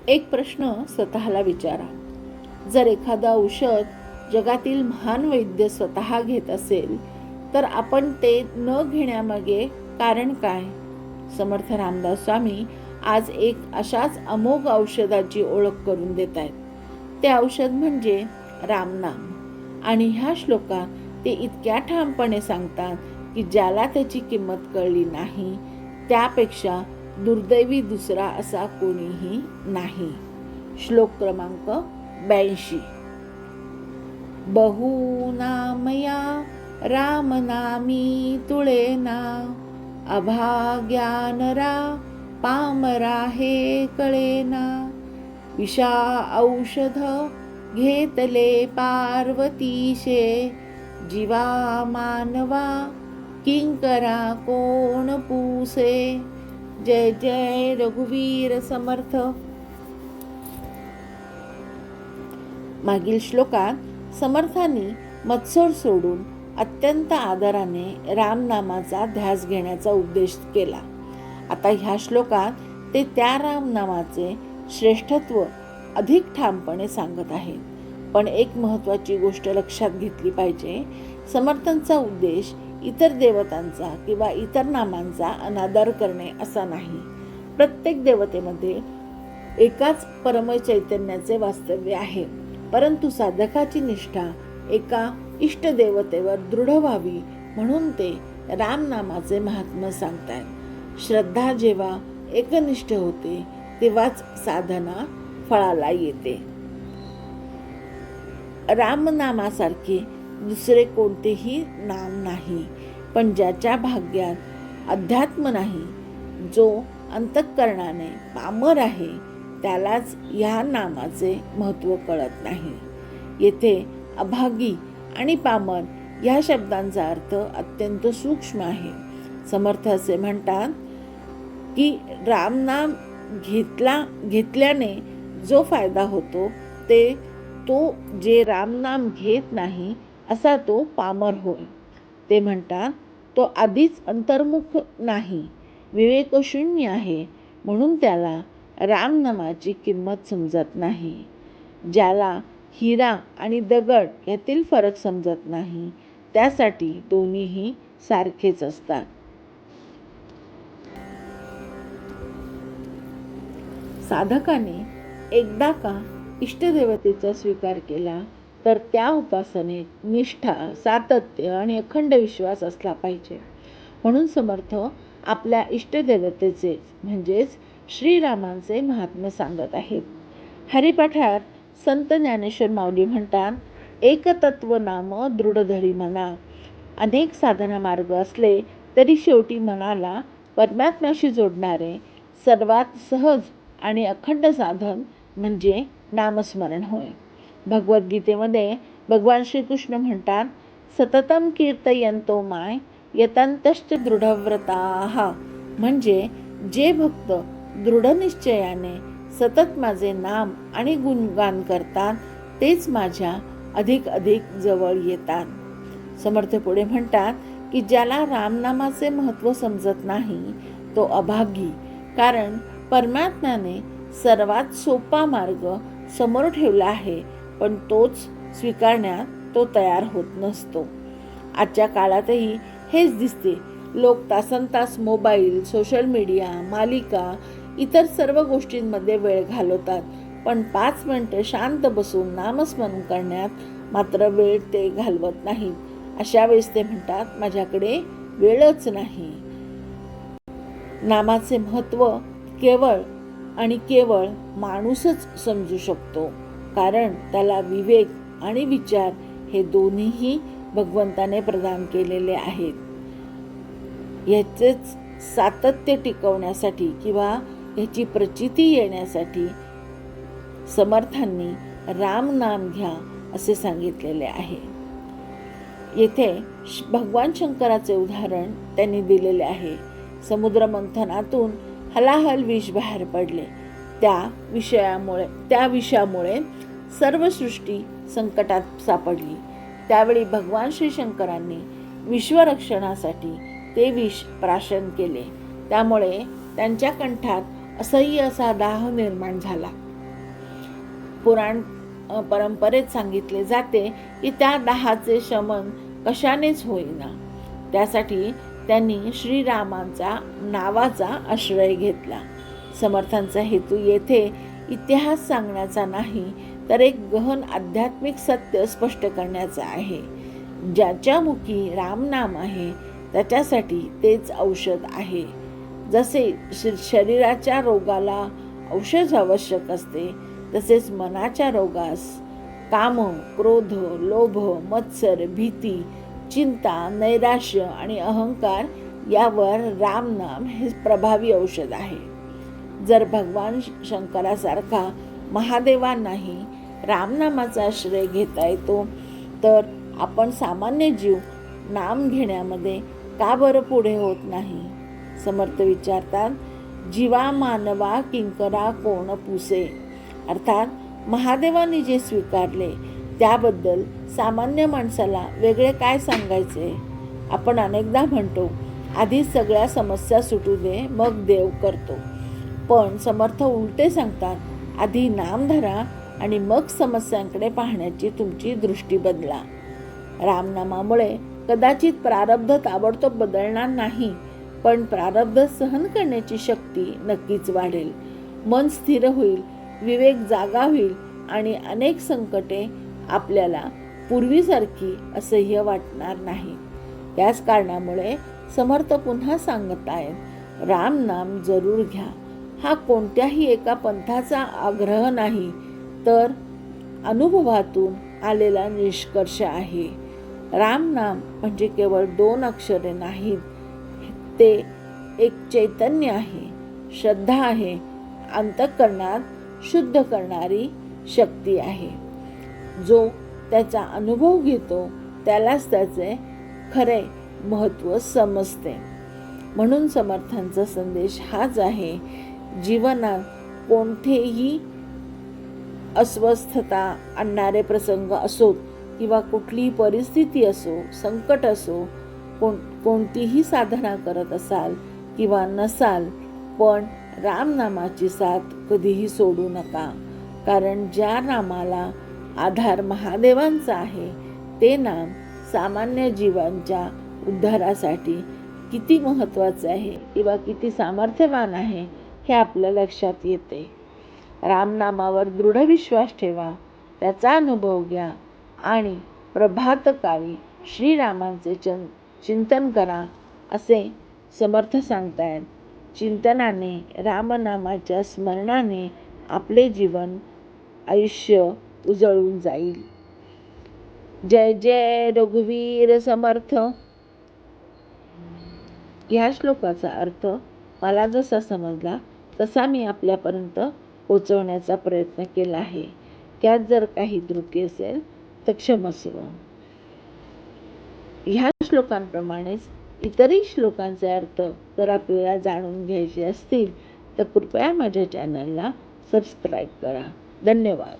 एक प्रश्न स्वतःला विचारा. जर एखादं औषध जगातील महान वैद्य स्वतः घेत असेल तर आपण ते न घेण्यामागे कारण काय? समर्थ रामदास स्वामी आज एक अशाच अमोघ औषधाची ओळख करून देत आहेत. ते औषध म्हणजे रामनाम. आणि ह्या श्लोकात ते इतक्या ठामपणे सांगतात की ज्याला त्याची किंमत कळली नाही त्यापेक्षा दुर्दैवी दुसरा असा कोणीही नाही. श्लोक क्रमांक 82. बहुनामया रामनामी तुळेना, अभाग्यानरा पामरा हे कळेना. विषा औषध घेतले पार्वतीशे, जीवा मानवा किंकरा कोण पूसे. जय जय रघुवीर समर्थ. मागील श्लोकात समर्थांनी मत्सर सोडून अत्यंत आदराने रामनामाचा ध्यास घेण्याचा उपदेश केला. आता ह्या श्लोकात ते त्या रामनामाचे श्रेष्ठत्व अधिक ठामपणे सांगत आहेत. पण एक महत्त्वाची गोष्ट लक्षात घेतली पाहिजे. समर्थांचा उद्देश इतर देवतांचा किंवा इतर नामांचा अनादर करणे असा नाही. प्रत्येक देवतेमध्ये एकाच परम चैतन्याचे वास्तव्य आहे, परंतु साधकाची निष्ठा एका इष्टदेवतेवर दृढ व्हावी म्हणून ते रामनामाचे महात्म्य सांगतात. श्रद्धा जेव्हा एकनिष्ठ होते तेव्हाच साधना फळाला येते. रामनामासारखे दुसरे कोणतेही नाम नाही, पण ज्याच्या भाग्यात अध्यात्म नाही, जो अंतःकरणाने पामर आहे, त्यालाच ह्या नामाचे महत्त्व कळत नाही. येथे अभागी आणि पामर ह्या शब्दांचा अर्थ अत्यंत सूक्ष्म आहे. समर्थ असे म्हणतात की रामनाम घेतल्याने जो फायदा होतो तो जे रामनाम घेत नाही असा तो पामर होय. ते म्हणतात तो आधीच अंतर्मुख नाही, विवेकशून्य आहे, म्हणून त्याला रामनामाची किंमत समजत नाही. ज्याला हिरा आणि दगड यातील फरक समजत नाही त्यासाठी दोन्हीही सारखेच असतात. साधकाने एकदा का इष्टदेवतेचा स्वीकार केला तर त्या उपासनेत निष्ठा, सातत्य आणि अखंड विश्वास असला पाहिजे. म्हणून समर्थ आपल्या इष्टदेवतेचे म्हणजेच श्रीरामांचे महात्म्य सांगत आहेत. हरिपाठात संत ज्ञानेश्वर माऊली म्हणतात, एकतत्व नाम दृढ धरी मना. अनेक साधना मार्ग असले तरी शेवटी मनाला परमात्म्याशी जोडणारे सर्वात सहज आणि अखंड साधन म्हणजे नामस्मरण होय. भगवद्गीतेमध्ये भगवान श्रीकृष्ण म्हणतात, सततम कीर्तयन्तो माय यतन्तश्च दृढव्रताः. म्हणजे जे भक्त दृढ निश्चयाने सतत माझे नाम आणि गुणगान करतात तेच माझ्या अधिक जवळ येतात. समर्थ पुढे म्हणतात की ज्याला रामनामाचे महत्त्व समजत नाही तो अभागी, कारण परमात्म्याने सर्वात सोपा मार्ग समोर ठेवला आहे, पण तोच स्वीकारण्यात तो तयार होत नसतो. आजच्या काळातही हेच दिसते. लोक तासनतास मोबाईल, सोशल मीडिया, मालिका, इतर सर्व गोष्टींमध्ये वेळ घालवतात, पण 5 मिनिटे शांत बसून नामस्मरण करण्यात मात्र वेळ ते घालवत नाहीत. अशा वेळेस ते म्हणतात, माझ्याकडे वेळच नाही. नामाचे महत्त्व केवळ माणूसच समजू शकतो, कारण त्याला विवेक आणि विचार हे दोन्हीही भगवंताने प्रदान केलेले आहेत. याचेच सातत्य टिकवण्यासाठी किंवा याची प्रचिती येण्यासाठी समर्थांनी रामनाम घ्या असे सांगितलेले आहे. येथे भगवान शंकराचे उदाहरण त्यांनी दिलेले आहे. समुद्र मंथनातून हलाहल विष बाहेर पडले. त्या विषामुळे सर्व सृष्टी संकटात सापडली. त्यावेळी भगवान श्री शंकरांनी विश्वरक्षणासाठी ते विष प्राशन केले. त्यामुळे त्यांच्या कंठात असह्य असा दाह निर्माण झाला. पुराण परंपरेत सांगितले जाते की त्या दाहाचे शमन कशानेच होईना. त्यासाठी त्यांनी श्रीरामांचा नावाचा आश्रय घेतला. समर्थांचा हेतू येथे इतिहास सांगण्याचा नाही, तर एक गहन आध्यात्मिक सत्य स्पष्ट करण्याचा आहे. ज्याच्या मुखी रामनाम आहे त्याच्यासाठी तेच औषध आहे. जसे शरीराच्या रोगाला औषध आवश्यक असते, तसेच मनाच्या रोगास काम, क्रोध, लोभ, मत्सर, भीती, चिंता, नैराश्य आणि अहंकार यावर रामनाम हे प्रभावी औषध आहे. जर भगवान शंकरासारखा महादेवांनाही रामनामाचा आश्रय घेता येतो, तर आपण सामान्य जीव नाम घेण्यामध्ये का बरं पुढे होत नाही? समर्थ विचारतात, जीवा मानवा किंकरा कोण पुसे. अर्थात महादेवांनी जे स्वीकारले त्याबद्दल सामान्य माणसाला वेगळे काय सांगायचे? आपण अनेकदा म्हणतो, आधी सगळ्या समस्या सुटू दे मग देव करतो. पण समर्थ उलटे सांगतात, आधी नाम धरा आणि मग समस्यांकडे पाहण्याची तुमची दृष्टी बदला. रामनामामुळे कदाचित प्रारब्ध ताबडतोब बदलणार नाही, पण प्रारब्ध सहन करण्याची शक्ती नक्कीच वाढेल. मन स्थिर होईल, विवेक जागा होईल आणि अनेक संकटे आपल्याला पूर्वीसारखी असह्य वाटणार नाही. याच कारणामुळे समर्थ पुन्हा सांगत आहेत, रामनाम जरूर घ्या. हा कोणत्याही एका पंथाचा आग्रह नाही, तर अनुभवातून आलेला निष्कर्ष आहे. रामनाम म्हणजे केवळ 2 अक्षरे नाहीत, ते एक चैतन्य आहे, श्रद्धा आहे, अंतःकरणात शुद्ध करणारी शक्ती आहे. जो त्याचा अनुभव घेतो त्यालाच त्याचे खरे महत्त्व समजते. म्हणून समर्थांचा संदेश हाच आहे, जीवनात कोणतेही अस्वस्थता आणणारे प्रसंग असोत किंवा कुठलीही परिस्थिती असो, संकट असो, कोणतीही साधना करत असाल किंवा नसाल, पण रामनामाची साथ कधीही सोडू नका. कारण ज्या नामाला आधार महादेवांचा आहे, ते नाम सामान्य जीवांच्या उद्धारासाठी किती महत्त्वाचे आहे किंवा किती सामर्थ्यवान आहे हे आपल्या लक्षात येते. रामनामावर दृढ विश्वास ठेवा, त्याचा अनुभव घ्या आणि प्रभातकाळी श्रीरामांचे चिंतन करा, असे समर्थ सांगतायत. चिंतनाने, रामनामाच्या स्मरणाने आपले जीवन आयुष्य उजळून जाईल. जय जय रघुवीर समर्थ. ह्या श्लोकाचा अर्थ मला जसा समजला तसा मी आपल्यापर्यंत पोचवण्याचा प्रयत्न केला आहे. त्यात जर काही त्रुटी असेल तर क्षमस्व. ह्या श्लोकांप्रमाणेच इतरही श्लोकांचे अर्थ जर आपल्याला जाणून घ्यायचे असतील तर कृपया माझ्या चॅनलला सबस्क्राईब करा. धन्यवाद.